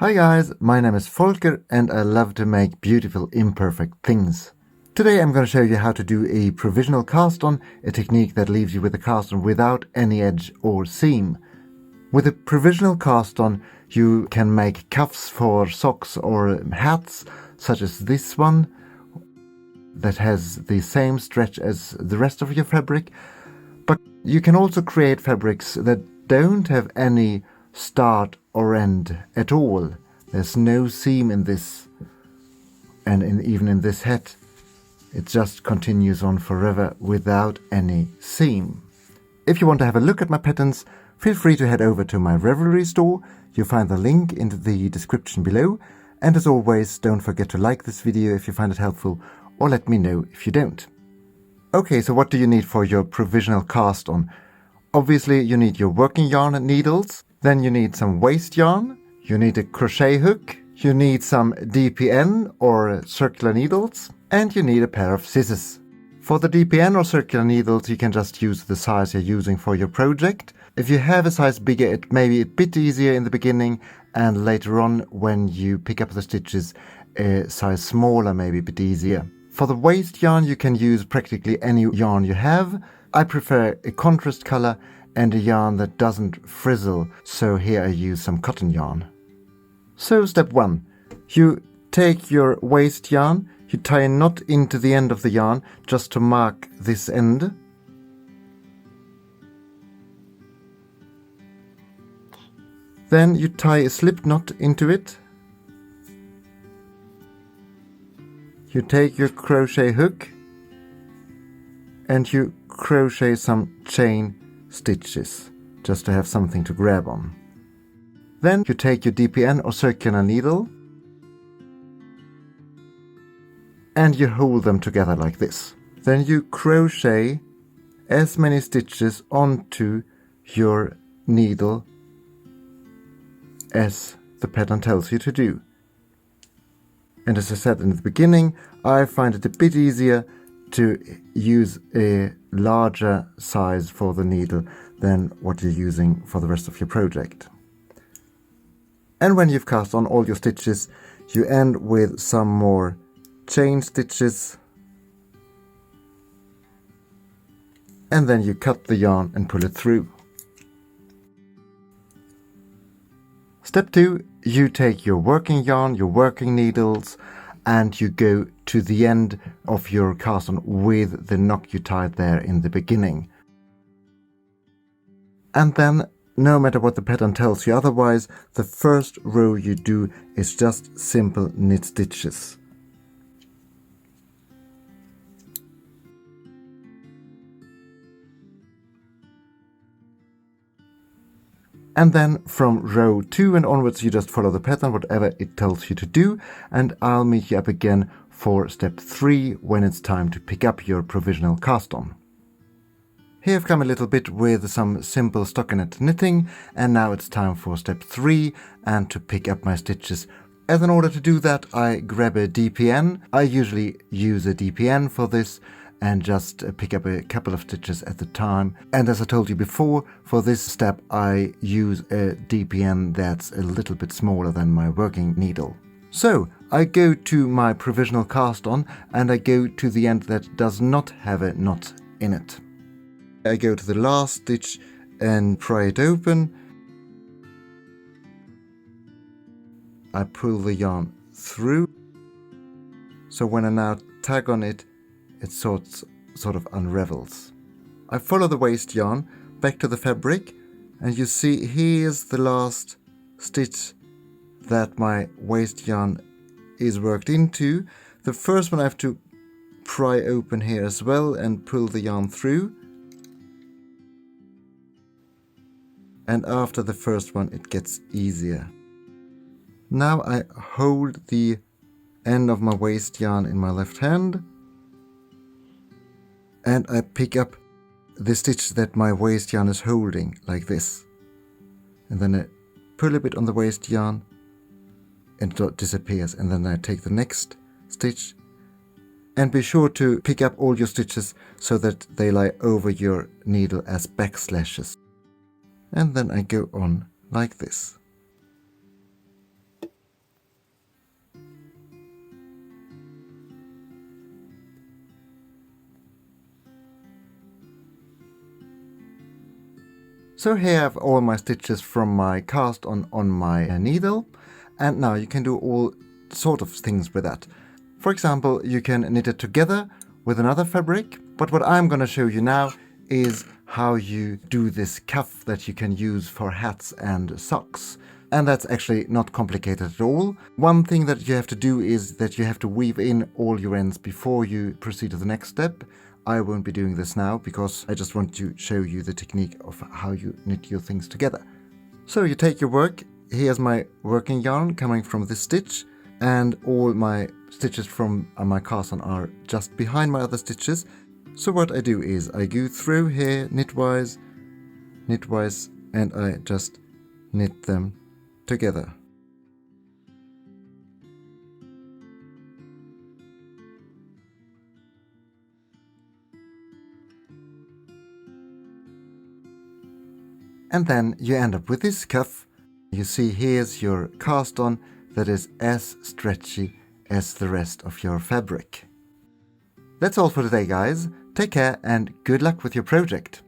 Hi guys, my name is Volker and I love to make beautiful imperfect things. Today I'm going to show you how to do a provisional cast on, a technique that leaves you with a cast on without any edge or seam. With a provisional cast on you can make cuffs for socks or hats, such as this one that has the same stretch as the rest of your fabric, but you can also create fabrics that don't have any start or end at all. There's no seam in this, and even in this hat it just continues on forever without any seam. If you want to have a look at my patterns, feel free to head over to my Ravelry store. You'll find the link in the description below, and as always, don't forget to like this video if you find it helpful, or let me know if you don't. Okay, so what do you need for your provisional cast on? Obviously you need your working yarn and needles. Then you need some waste yarn, you need a crochet hook, you need some DPN or circular needles, and you need a pair of scissors. For the DPN or circular needles you can just use the size you're using for your project. If you have a size bigger it may be a bit easier in the beginning, and later on when you pick up the stitches a size smaller may be a bit easier. For the waste yarn you can use practically any yarn you have. I prefer a contrast color and a yarn that doesn't frizzle, so here I use some cotton yarn. So step 1. You take your waste yarn, you tie a knot into the end of the yarn just to mark this end. Then you tie a slip knot into it. You take your crochet hook and you crochet some chain stitches just to have something to grab on. Then you take your DPN or circular needle and you hold them together like this. Then you crochet as many stitches onto your needle as the pattern tells you to do. And as I said in the beginning, I find it a bit easier to use a larger size for the needle than what you're using for the rest of your project. And when you've cast on all your stitches, you end with some more chain stitches, and then you cut the yarn and pull it through. Step 2, you take your working yarn, your working needles, and you go to the end of your cast on with the knot you tied there in the beginning. And then, no matter what the pattern tells you otherwise, the first row you do is just simple knit stitches. And then from row 2 and onwards you just follow the pattern, whatever it tells you to do, and I'll meet you up again for step 3 when it's time to pick up your provisional cast on. Here I've come a little bit with some simple stockinette knitting, and now it's time for step 3 and to pick up my stitches. And in order to do that I grab a DPN. I usually use a DPN for this and just pick up a couple of stitches at a time. And as I told you before, for this step I use a DPN that's a little bit smaller than my working needle. So I go to my provisional cast on and I go to the end that does not have a knot in it. I go to the last stitch and pry it open. I pull the yarn through, so when I now tag on it, it sort of unravels. I follow the waste yarn back to the fabric, and you see here's the last stitch that my waste yarn is worked into. The first one I have to pry open here as well and pull the yarn through. And after the first one it gets easier. Now I hold the end of my waste yarn in my left hand and I pick up the stitch that my waste yarn is holding like this. And then I pull a bit on the waste yarn and it disappears, and then I take the next stitch. And be sure to pick up all your stitches so that they lie over your needle as backslashes. And then I go on like this. So here I have all my stitches from my cast on my needle, and now you can do all sort of things with that. For example, you can knit it together with another fabric, but what I'm going to show you now is how you do this cuff that you can use for hats and socks. And that's actually not complicated at all. One thing that you have to do is that you have to weave in all your ends before you proceed to the next step. I won't be doing this now because I just want to show you the technique of how you knit your things together. So you take your work. Here's my working yarn coming from this stitch, and all my stitches from my cast on are just behind my other stitches. So what I do is I go through here knitwise, and I just knit them together. And then you end up with this cuff. You see here's your cast on that is as stretchy as the rest of your fabric. That's all for today, guys. Take care and good luck with your project.